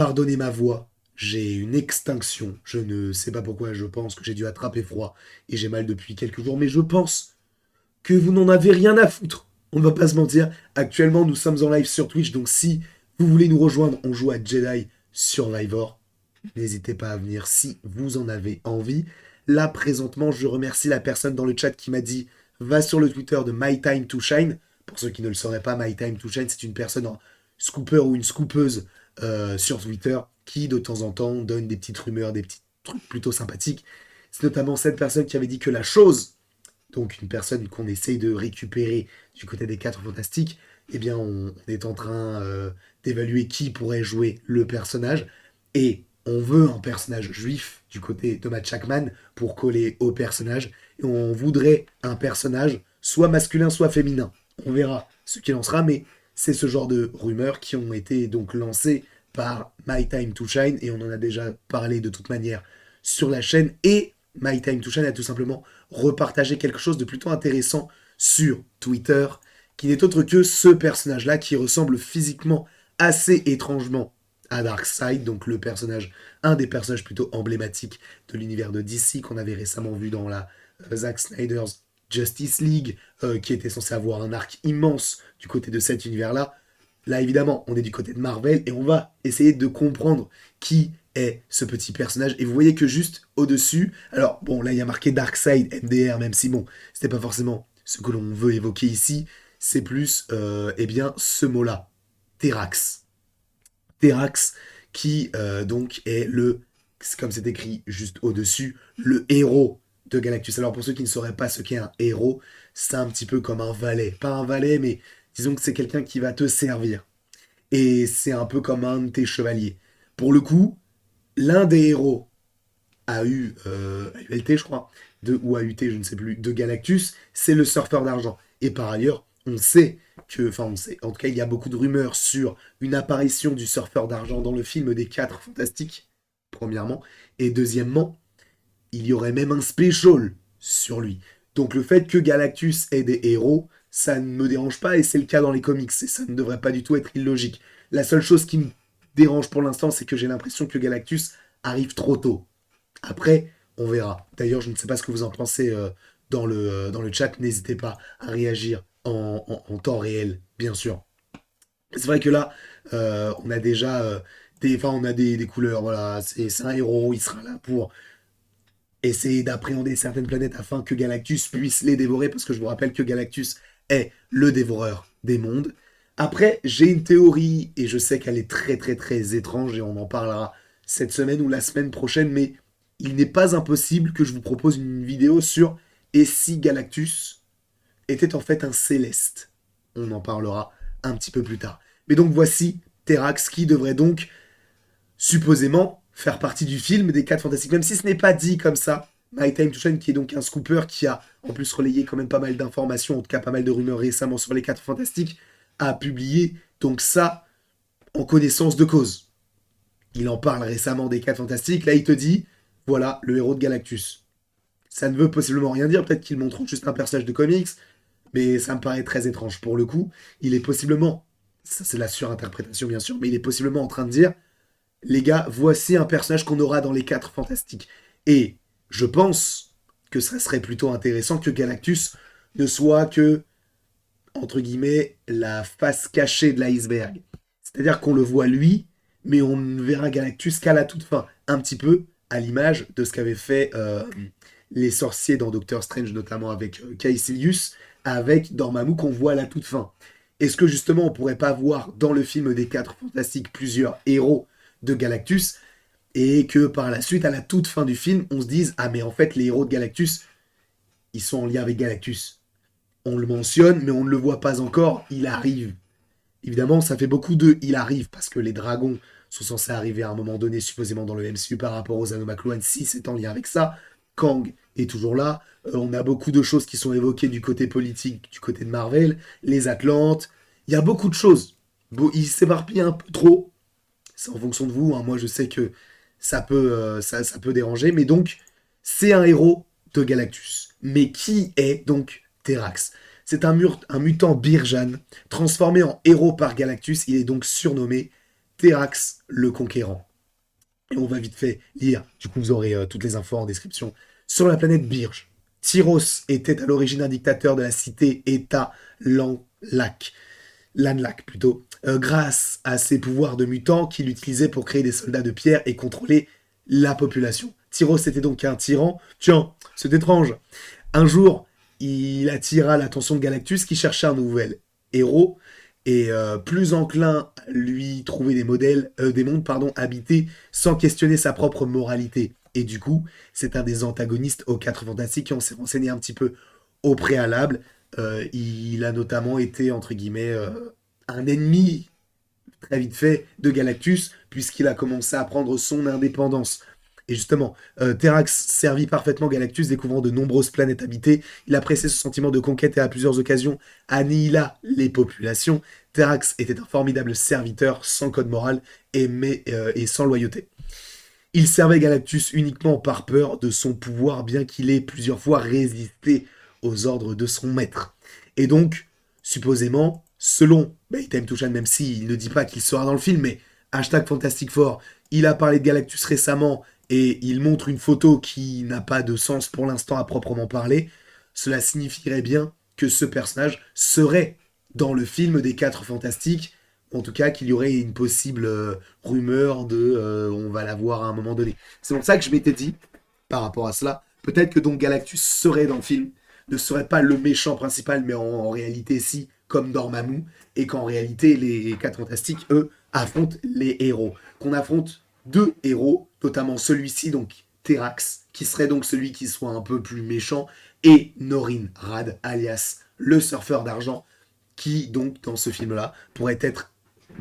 Pardonnez ma voix, j'ai une extinction. Je ne sais pas pourquoi, je pense que j'ai dû attraper froid et j'ai mal depuis quelques jours, mais je pense que vous n'en avez rien à foutre. On ne va pas se mentir. Actuellement, nous sommes en live sur Twitch, donc si vous voulez nous rejoindre, on joue à Jedi sur Livor. N'hésitez pas à venir si vous en avez envie. Là, présentement, je remercie la personne dans le chat qui m'a dit va sur le Twitter de My Time to Shine. Pour ceux qui ne le sauraient pas, My Time to Shine, c'est une personne, un scooper ou une scoopeuse sur Twitter qui, de temps en temps, donne des petites rumeurs, des petits trucs plutôt sympathiques. C'est notamment cette personne qui avait dit que la chose, donc une personne qu'on essaye de récupérer du côté des 4 fantastiques, eh bien, on est en train d'évaluer qui pourrait jouer le personnage. Et on veut un personnage juif du côté de Matt Shackman pour coller au personnage. Et on voudrait un personnage soit masculin, soit féminin. On verra ce qu'il en sera, mais c'est ce genre de rumeurs qui ont été donc lancées par My Time to Shine. Et on en a déjà parlé de toute manière sur la chaîne. Et My Time to Shine a tout simplement repartagé quelque chose de plutôt intéressant sur Twitter, qui n'est autre que ce personnage-là qui ressemble physiquement assez étrangement à Darkseid, donc le personnage, un des personnages plutôt emblématiques de l'univers de DC qu'on avait récemment vu dans la Zack Snyder's Justice League, qui était censé avoir un arc immense du côté de cet univers-là. Là, évidemment, on est du côté de Marvel et on va essayer de comprendre qui est ce petit personnage. Et vous voyez que juste au-dessus, alors bon, là, il y a marqué Darkseid MDR, même si bon, c'était pas forcément ce que l'on veut évoquer ici, c'est plus, eh bien, ce mot-là, Terax. Terax, qui donc est le, comme c'est écrit juste au-dessus, le héros de Galactus. Alors pour ceux qui ne sauraient pas ce qu'est un héros, c'est un petit peu comme un valet. Pas un valet, mais disons que c'est quelqu'un qui va te servir. Et c'est un peu comme un de tes chevaliers. Pour le coup, l'un des héros AULT, je crois, ou AUT, je ne sais plus, de Galactus, c'est le surfeur d'argent. Et par ailleurs, on sait que, enfin on sait, en tout cas il y a beaucoup de rumeurs sur une apparition du surfeur d'argent dans le film des 4 Fantastiques, premièrement, et deuxièmement, il y aurait même un special sur lui. Donc le fait que Galactus ait des héros, ça ne me dérange pas et c'est le cas dans les comics, et ça ne devrait pas du tout être illogique. La seule chose qui me dérange pour l'instant, c'est que j'ai l'impression que Galactus arrive trop tôt. Après, on verra. D'ailleurs, je ne sais pas ce que vous en pensez dans le chat. N'hésitez pas à réagir en temps réel, bien sûr. C'est vrai que là, on a déjà enfin, on a des couleurs. Voilà, c'est un héros. Il sera là pour essayer d'appréhender certaines planètes afin que Galactus puisse les dévorer. Parce que je vous rappelle que Galactus est le dévoreur des mondes. Après, j'ai une théorie et je sais qu'elle est très très très étrange et on en parlera cette semaine ou la semaine prochaine, mais il n'est pas impossible que je vous propose une vidéo sur et si Galactus était en fait un céleste. On en parlera un petit peu plus tard. Mais donc voici Terax qui devrait donc supposément faire partie du film des 4 Fantastiques, même si ce n'est pas dit comme ça. My Time to Shine, qui est donc un scooper qui a en plus relayé quand même pas mal d'informations, en tout cas pas mal de rumeurs récemment sur les 4 Fantastiques, a publié donc ça en connaissance de cause. Il en parle récemment des 4 Fantastiques, là il te dit, voilà le héros de Galactus. Ça ne veut possiblement rien dire, peut-être qu'il montre juste un personnage de comics, mais ça me paraît très étrange. Pour le coup, il est possiblement, ça c'est la surinterprétation bien sûr, mais il est possiblement en train de dire, les gars, voici un personnage qu'on aura dans les 4 Fantastiques. Et je pense que ça serait plutôt intéressant que Galactus ne soit que, entre guillemets, la face cachée de l'iceberg. C'est-à-dire qu'on le voit lui, mais on ne verra Galactus qu'à la toute fin. Un petit peu à l'image de ce qu'avaient fait les sorciers dans Doctor Strange, notamment avec Caecilius, avec Dormammu qu'on voit à la toute fin. Est-ce que justement on pourrait pas voir dans le film des 4 Fantastiques plusieurs héros de Galactus et que par la suite, à la toute fin du film, on se dise ah mais en fait les héros de Galactus, ils sont en lien avec Galactus. On le mentionne, mais on ne le voit pas encore. Il arrive. Évidemment, ça fait beaucoup de il arrive parce que les dragons sont censés arriver à un moment donné, supposément dans le MCU par rapport aux Anneaux McLuhan, si c'est en lien avec ça. Kang est toujours là. On a beaucoup de choses qui sont évoquées du côté politique, du côté de Marvel. Les Atlantes. Il y a beaucoup de choses. Bon, il s'éparpille un peu trop. C'est en fonction de vous. Hein. Moi, je sais que ça peut déranger. Mais donc, c'est un héros de Galactus. Mais qui est donc Terax? C'est un mutant Birjan, transformé en héros par Galactus. Il est donc surnommé Terax le Conquérant. Et on va vite fait lire, du coup vous aurez toutes les infos en description. Sur la planète Birge, Tyros était à l'origine un dictateur de la cité-État Lanlac. Lanlac plutôt, grâce à ses pouvoirs de mutant qu'il utilisait pour créer des soldats de pierre et contrôler la population. Tyros était donc un tyran. Tiens, c'est étrange. Un jour, il attira l'attention de Galactus qui cherchait un nouvel héros et plus enclin à lui trouver des mondes habités sans questionner sa propre moralité. Et du coup, c'est un des antagonistes aux 4 Fantastiques et on s'est renseigné un petit peu au préalable. Il a notamment été, entre guillemets, un ennemi très vite fait de Galactus, puisqu'il a commencé à prendre son indépendance. Et justement, Terax servit parfaitement Galactus, découvrant de nombreuses planètes habitées. Il appréciait ce sentiment de conquête et à plusieurs occasions annihila les populations. Terax était un formidable serviteur, sans code moral et sans loyauté. Il servait Galactus uniquement par peur de son pouvoir, bien qu'il ait plusieurs fois résisté aux ordres de son maître. Et donc, supposément, selon Time Touchan, même s'il ne dit pas qu'il sera dans le film, mais hashtag Fantastic Four, il a parlé de Galactus récemment et il montre une photo qui n'a pas de sens pour l'instant à proprement parler. Cela signifierait bien que ce personnage serait dans le film des 4 Fantastiques, en tout cas qu'il y aurait une possible rumeur de on va la voir à un moment donné. C'est pour ça que je m'étais dit, par rapport à cela, peut-être que donc Galactus serait dans le film, ne serait pas le méchant principal, mais en réalité si, comme Dormammu, et qu'en réalité les 4 Fantastiques, eux, affrontent les héros. Qu'on affronte 2 héros, notamment celui-ci, donc Terax, qui serait donc celui qui soit un peu plus méchant, et Norin Rad, alias le surfeur d'argent, qui donc dans ce film-là pourrait être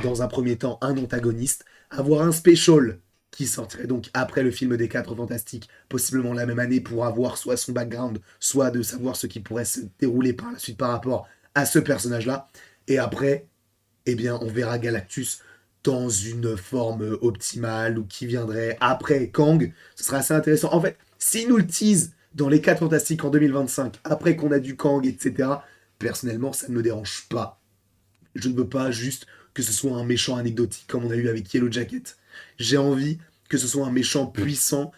dans un premier temps un antagoniste, avoir un special qui sortirait donc après le film des 4 Fantastiques, possiblement la même année, pour avoir soit son background, soit de savoir ce qui pourrait se dérouler par la suite par rapport à ce personnage-là. Et après, eh bien, on verra Galactus dans une forme optimale ou qui viendrait après Kang. Ce sera assez intéressant. En fait, s'il nous le tease dans les 4 Fantastiques en 2025, après qu'on a du Kang, etc., personnellement, ça ne me dérange pas. Je ne veux pas juste que ce soit un méchant anecdotique comme on a eu avec Yellow Jacket. J'ai envie que ce soit un méchant puissant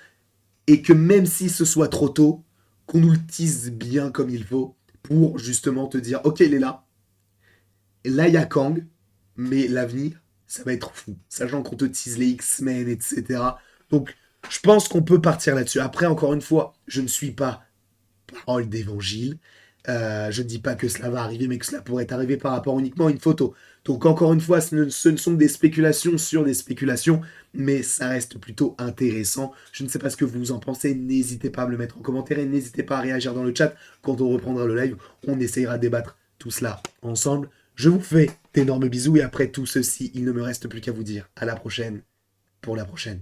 et que même si ce soit trop tôt, qu'on nous le tease bien comme il faut pour justement te dire ok, il est là. Là, il y a Kang, mais l'avenir, ça va être fou. Sachant qu'on te tease les X-Men, etc. Donc, je pense qu'on peut partir là-dessus. Après, encore une fois, je ne suis pas parole d'évangile. Je ne dis pas que cela va arriver, mais que cela pourrait arriver par rapport uniquement à une photo. Donc encore une fois, ce ne sont que des spéculations sur des spéculations, mais ça reste plutôt intéressant. Je ne sais pas ce que vous en pensez, n'hésitez pas à me le mettre en commentaire et n'hésitez pas à réagir dans le chat quand on reprendra le live. On essayera de débattre tout cela ensemble. Je vous fais d'énormes bisous et après tout ceci, il ne me reste plus qu'à vous dire à la prochaine pour la prochaine.